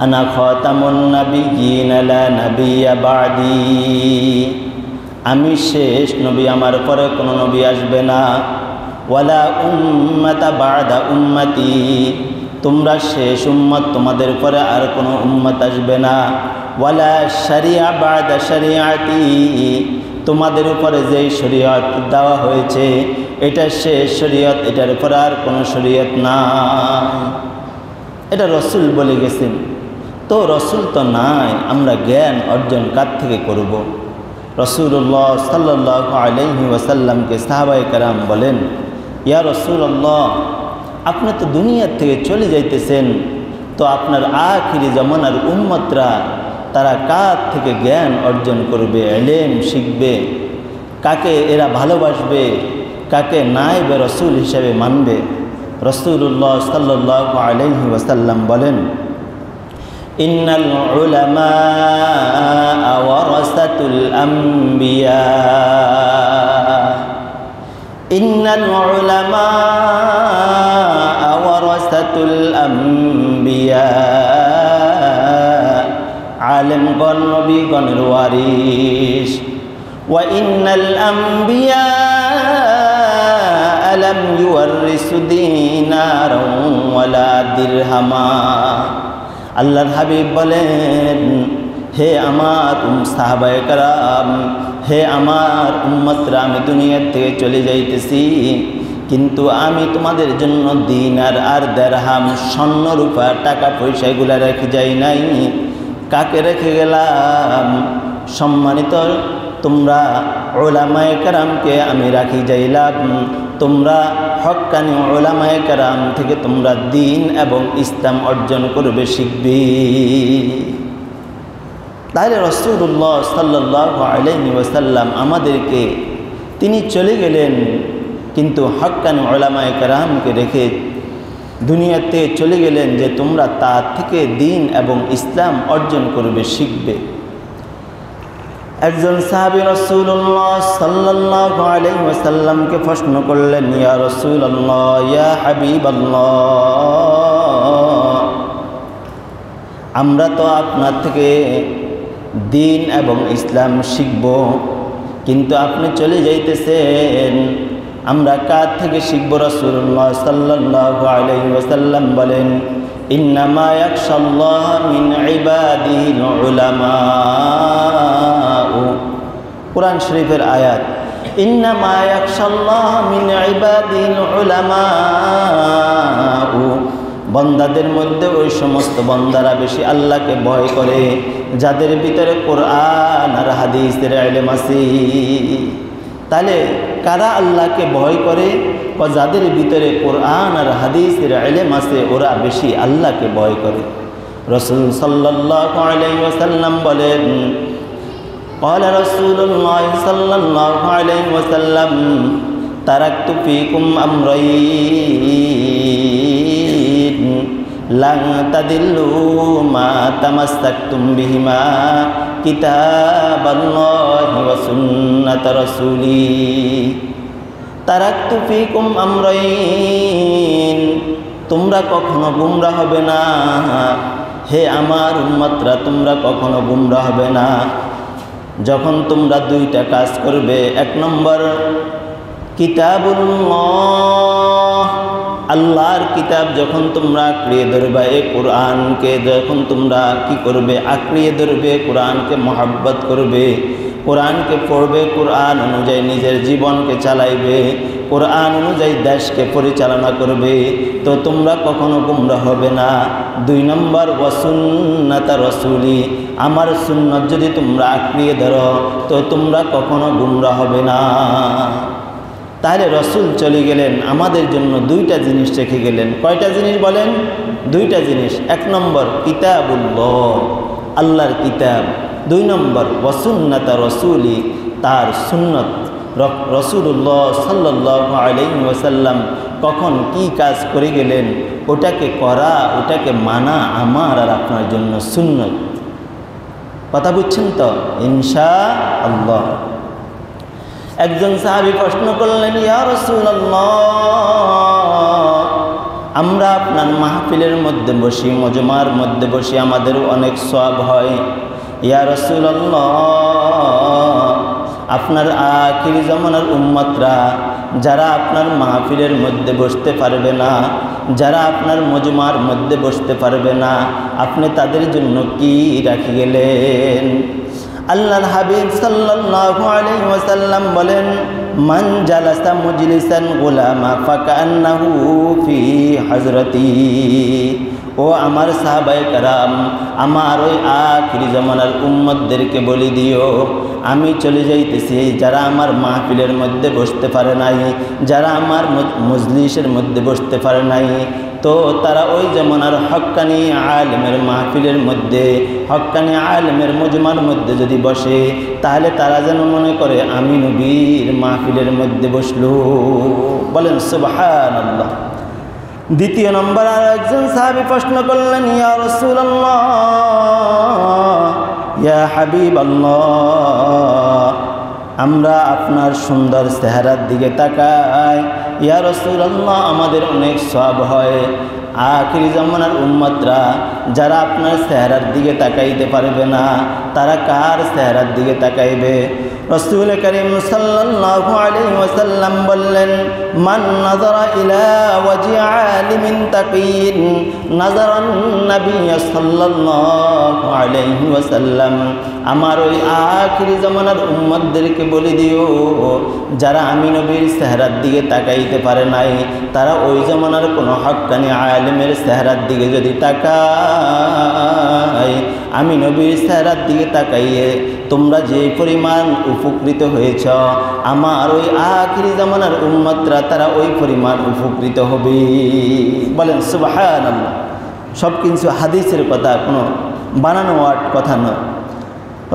আনা খাতামুন নাবিয়্যিন লা নাবিয়্যা বা'দি, আমি শেষ নবী, আমার পরে কোনো নবী আসবে না। ওয়ালা উম্মাতা বা'দা উম্মতি, তোমরা শেষ উম্মত, তোমাদের পরে আর কোনো উম্মত আসবে না। ওয়ালা শারিয়া বা'দা শারিয়াতি, তোমাদের উপরে যেই শরীয়ত দেওয়া হয়েছে এটা শেষ শরীয়ত, এটার উপরে আর কোনো শরীয়ত নাই। এটা রসুল বলে গেছেন। তো রসুল তো নাই, আমরা জ্ঞান অর্জন কার থেকে করব? রসুল্লাহ সাল্লাল্লাহু আলাইহি ওয়াসাল্লামকে সাহাবায়ে কেরাম বলেন, ইয়া রসুল্লাহ, আপনি তো দুনিয়ার থেকে চলে যাইতেছেন, তো আপনার আখিরি জামানার উম্মতরা তারা কার থেকে জ্ঞান অর্জন করবে, ইলম শিখবে? কাকে এরা ভালোবাসবে, কাকে নায়েবে রসুল হিসেবে মানবে? রসুল্লাহ সাল্লাল্লাহু আলাইহি ওয়াসাল্লাম বলেন, ইন্নাল উলামা ওয়ারাসাতুল আম্বিয়া, ইন্নাল উলামা ওয়ারাসাতুল আম্বিয়া, আলেমগণ নবীগণের ওয়ারিস। ওয়া ইন্নাল আম্বিয়া লাম ইউওয়ারিসু দীনারান ওয়ালা দিরহামা। আল্লাহর হাবিব বলেন, হে আমার সাহাবায়ে কেরাম, হে আমার উম্মতরা, আমি দুনিয়ার থেকে চলে যাইতেছি, কিন্তু আমি তোমাদের জন্য দিনার আর দেরহাম, স্বর্ণ রূপা টাকা পয়সা এগুলা রেখে যাই নাই। কাকে রেখে গেলাম? সম্মানিত তোমরা উলামায়ে কেরামকে আমি রাখি যাইলাম। তোমরা হক্কানি উলামায়ে কেরাম থেকে তোমরা দ্বীন এবং ইসলাম অর্জন করবে, শিখবে। তাহলে রাসূলুল্লাহ সাল্লাল্লাহু আলাইহি ওয়াসাল্লাম আমাদেরকে, তিনি চলে গেলেন কিন্তু হক্কানি উলামায়ে কেরামকে রেখে দুনিয়াতে চলে গেলেন যে তোমরা তার থেকে দ্বীন এবং ইসলাম অর্জন করবে, শিখবে। একজন সাহাবী রাসূলুল্লাহ সাল্লাল্লাহু আলাইহি ওয়াসাল্লামকে প্রশ্ন করলেন, ইয়া রাসূলুল্লাহ, ইয়া হাবিবাল্লাহ, আমরা তো আপনার থেকে দ্বীন এবং ইসলাম শিখব, কিন্তু আপনি চলে যাইতেছেন, আমরা কার থেকে শিখব? রাসূলুল্লাহ সাল্লাল্লাহু আলাইহি ওয়াসাল্লাম বলেন, ইন্নামা ইয়াখশাল্লাহ মিন ইবাদিহিল উলামা। কুরআন শরীফের আয়াত, ইন্নামা ইয়াখশাল্লাহ মিন ইবাদিহিল উলামা। বান্দাদের মধ্যে ওই সমস্ত বান্দারা বেশি আল্লাহকে ভয় করে যাদের ভিতরে কোরআন আর হাদিসের ইলম আছে। তাহলে কারা আল্লাহকে ভয় করে? যাদের ভিতরে কোরআন আর হাদিসের ইলম আছে, ওরা বেশি আল্লাহকে ভয় করে। রাসূল সাল্লাল্লাহু আলাইহি ওয়াসাল্লাম বলেন, قال رسول الله صلى الله عليه وسلم تركت فيكم أمرين لن تضلوا ما تمسكتم بهما كتاب الله وسنة رسوله تركت فيكم أمرين, তোমরা কখনো গুমরা হবে না। হে আমার উম্মতরা, তোমরা কখনো গুমরা হবে না যখন তোমরা দুইটা কাজ করবে। এক নম্বর, কিতাবুল্লাহ, আল্লাহর কিতাব যখন তোমরা আঁকড়িয়ে ধরবে, এই কোরআনকে যখন তোমরা কি করবে? আঁকড়িয়ে ধরবে, কোরআনকে মহব্বত করবে, কোরআনকে পড়বে, কোরআন অনুযায়ী নিজের জীবনকে চালাইবে, কোরআন অনুযায়ী দেশকে পরিচালনা করবে, তো তোমরা কখনো গুমরা হবে না। দুই নম্বর, ওয়াসুন্নাতা রাসূলি, আমার সুন্নত যদি তোমরা আঁকড়িয়ে ধরো তো তোমরা কখনো গুমরা হবে না। তাহলে রসুল চলে গেলেন, আমাদের জন্য দুইটা জিনিস রেখে গেলেন। কয়টা জিনিস বলেন? দুইটা জিনিস। এক নম্বর, কিতাবুল্লাহ, আল্লাহর কিতাব। দুই নম্বর, ওয়াসুন্নাতা রাসূলি, তার সুন্নত। রাসূলুল্লাহ সাল্লাল্লাহু আলাইহি ওয়াসাল্লাম কখন কি কাজ করে গেলেন, ওটাকে করা, ওটাকে মানা আমার আর আপনার জন্য সুন্নত। কথা বুঝছেন তো? ইনশাআল্লাহ। একজন সাহাবী প্রশ্ন করলেন, ইয়া রাসূলুল্লাহ, আমরা আপনার মাহফিলের মধ্যে বসি, মজমার মধ্যে বসি, আমাদের অনেক সওয়াব হয়। ইয়া রাসূলুল্লাহ, আপনার আখির জামানার উম্মতরা যারা আপনার মাহফিলের মধ্যে বসতে পারবে না, যারা আপনার মজমার মধ্যে বসতে পারবে না, আপনি তাদের জন্য কি রাখি গেলেন? আল্লাহর হাবিব সাল্লাল্লাহু আলাইহি ওয়াসাল্লাম বলেন, মান জালাসা মুজলিসান গুলামা ফাকান্নাহু ফি হযরতি। ও আমার সাহাবায়ে কেরাম, আমার ওই আখিরি জামানার উম্মতদেরকে বলে দিও, আমি চলে যাইতেছি, যারা আমার মাহফিলের মধ্যে বসতে পারে নাই, যারা আমার মজলিসের মধ্যে বসতে পারে নাই, তো তারা ওই জামানার হক্কানি আলেমের মাহফিলের মধ্যে, হক্কানি আলেমের মজমার মধ্যে যদি বসে, তাহলে তারা যেন মনে করে আমি নবীর মাহফিলের মধ্যে বসলো। বলেন সুবহানাল্লাহ। দ্বিতীয় নম্বর আর একজন সাহাবী প্রশ্ন করলেন, ইয়া রাসূলুল্লাহ, ইয়া হাবিবাল্লাহ, আমরা আপনার সুন্দর চেহারার দিকে তাকাই, ইয়া রাসূলুল্লাহ, আমাদের অনেক সওয়াব হয়। আখিরি জামানার উম্মতরা যারা আপনার চেহারার দিকে তাকাইতে পারবে না, তারা কার চেহারার দিকে তাকাইবে? রাসূল করিম সাল্লাল্লাহু আলাইহি ওয়াসাল্লাম বললেন, মান নাযারা ইলা ওয়াজি আলিমিন তাকিন নাযারান নবী সাল্লাল্লাহু আলাইহি ওয়াসাল্লাম। আমার ওই আখিরি জামানার উম্মতদেরকে বলে দিও, যারা আমি নবীর চেহারার দিকে তাকাইতে পারে নাই, তারা ওই জামানার কোনো হক্কানি আলেমের চেহারার দিকে যদি তাকায়, আমি নবীর চেহারার দিকে তাকাইয়ে তোমরা যে পরিমাণ উপকৃত হয়েছ, আমার ওই আখিরি জামানার উম্মতরা তারা ওই পরিমাণ উপকৃত হবে। বলেন সুবহানাল্লাহ। সব কিছু হাদিসের কথা, কোনো বানানো কথা নয়।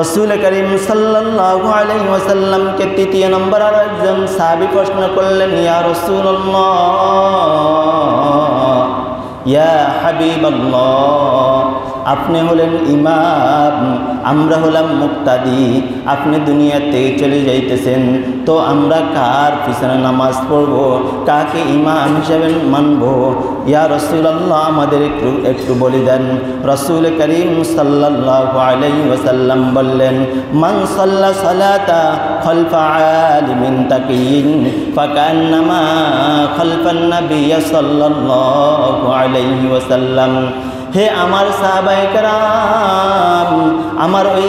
রাসূল করিম সাল্লাল্লাহু আলাইহি ওয়াসাল্লামকে তৃতীয় নম্বর আর একজন সাহাবী প্রশ্ন করলেন, ইয়া রাসূলুল্লাহ, ইয়া হাবিবাল্লাহ, আপনি হলেন ইমাম, আমরা হলাম মুক্তাদি, আপনি দুনিয়াতে চলে যাইতেছেন, তো আমরা কার পিছনে নামাজ পড়ব, কাকে ইমাম হিসেবে মানব? ইয়া রাসূলুল্লাহ, আমাদের একটু বলে দেন। রাসূল করিম সাল্লাল্লাহু আলাইহি ওয়াসাল্লাম বললেন, মান সাল্লা সালাতা খালফা আলিমিন তাকিন ফাকান্নামা খালফান নবী সাল্লাল্লাহু আলাইহি ওয়াসাল্লাম। হে আমার সাহাবায়ে কেরাম, আমার ওই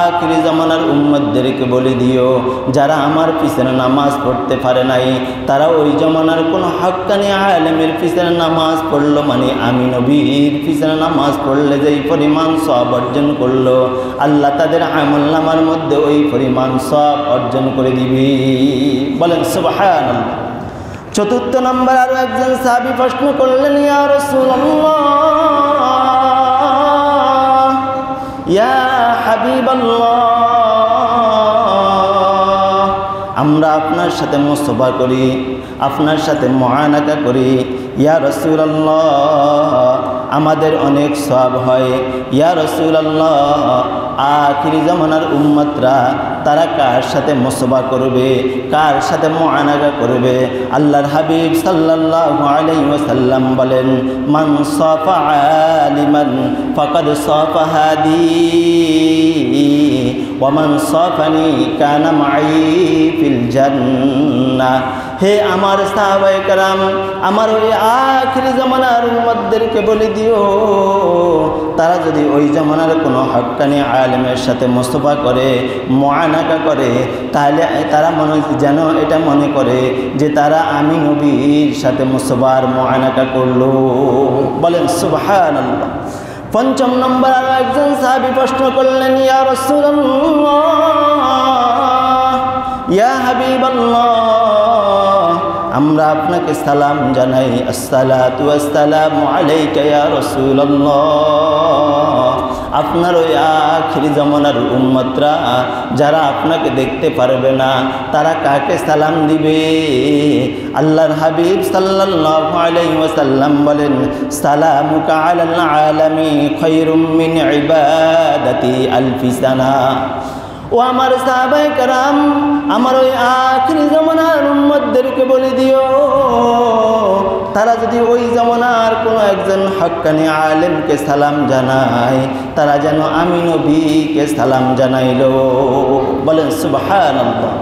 আখিরি জামানার উম্মতদেরকে বলে দিও, যারা আমার পিছনে নামাজ পড়তে পারে নাই, তারা ওই জামানার কোনো হক্কানি আলেমের পিছনে নামাজ পড়লো, মানে আমি নবীর পিছনে নামাজ পড়লে যেই পরিমাণ সওয়াব অর্জন করলো, আল্লাহ তাদের আমলনামার মধ্যে ওই পরিমাণ সওয়াব অর্জন করে দিবি। বলেন সুবহানাল্লাহ। চতুর্থ নম্বর আরো একজন সাহাবী প্রশ্ন করলেন, ইয়া রাসূলুল্লাহ, ইয়া হাবিবাল্লাহ, আমরা আপনার সাথে মুসাফা করি, আপনার সাথে মুআনাকা করি, ইয়া রাসূলুল্লাহ, আমাদের অনেক সওয়াব হয়। ইয়া রাসূলুল্লাহ, আখিরি জামানার উম্মতরা তারা কার সাথে মুসাফা করবে, কার সাথে মুআনাকা করবে? আল্লাহর হাবিব সাল্লাল্লাহু আলাইহি ওয়াসাল্লাম বলেন, মান সাফা আলিমান ফাকাদ সাফাহাদি ওয়া মান সাফানি কানা মাই ফিল জান্নাহ। হে আমার সাহাবায়ে কেরাম, আমার ওই আখিরি জামানার উম্মতদেরকে বলে দিও, তারা যদি ওই জামানার কোনো হক্কানি আলেমের সাথে মুসাফা করে, মুআনাকা করে, তাহলে তারা যেন এটা মনে করে যে তারা আমি নবীর সাথে মুসাফার মুআনাকা করলো। বলেন সুবহানাল্লাহ। পঞ্চম নম্বর আর একজন সাহাবী প্রশ্ন করলেন, ইয়া রাসূলুল্লাহ, ইয়া হাবিবাল্লাহ, আমরা আপনাকে সালাম জানাই, আসসালাতু ওয়াসসালামু আলাইকা ইয়া রাসূলুল্লাহ। আপনার ওই আখিরি জামানার উম্মতরা যারা আপনাকে দেখতে পারবে না, তারা কাকে সালাম দিবে? আল্লাহর হাবিব সাল্লাল্লাহু আলাইহি ওয়াসাল্লাম বলেন, সালামুকা আলাল আলামি খায়রুম মিন ইবাদাতি আলফি সানা। ও আমার সাহাবায়ে কেরাম, আমার ওই আখিরি জামানার উম্মতদেরকে বলে দিও, তারা যদি ওই জামানার কোনো একজন হক্কানি আলেমকে সালাম জানায়, তারা যেন আমি নবীকে সালাম জানাইল। বলেন সুবহানাল্লাহ।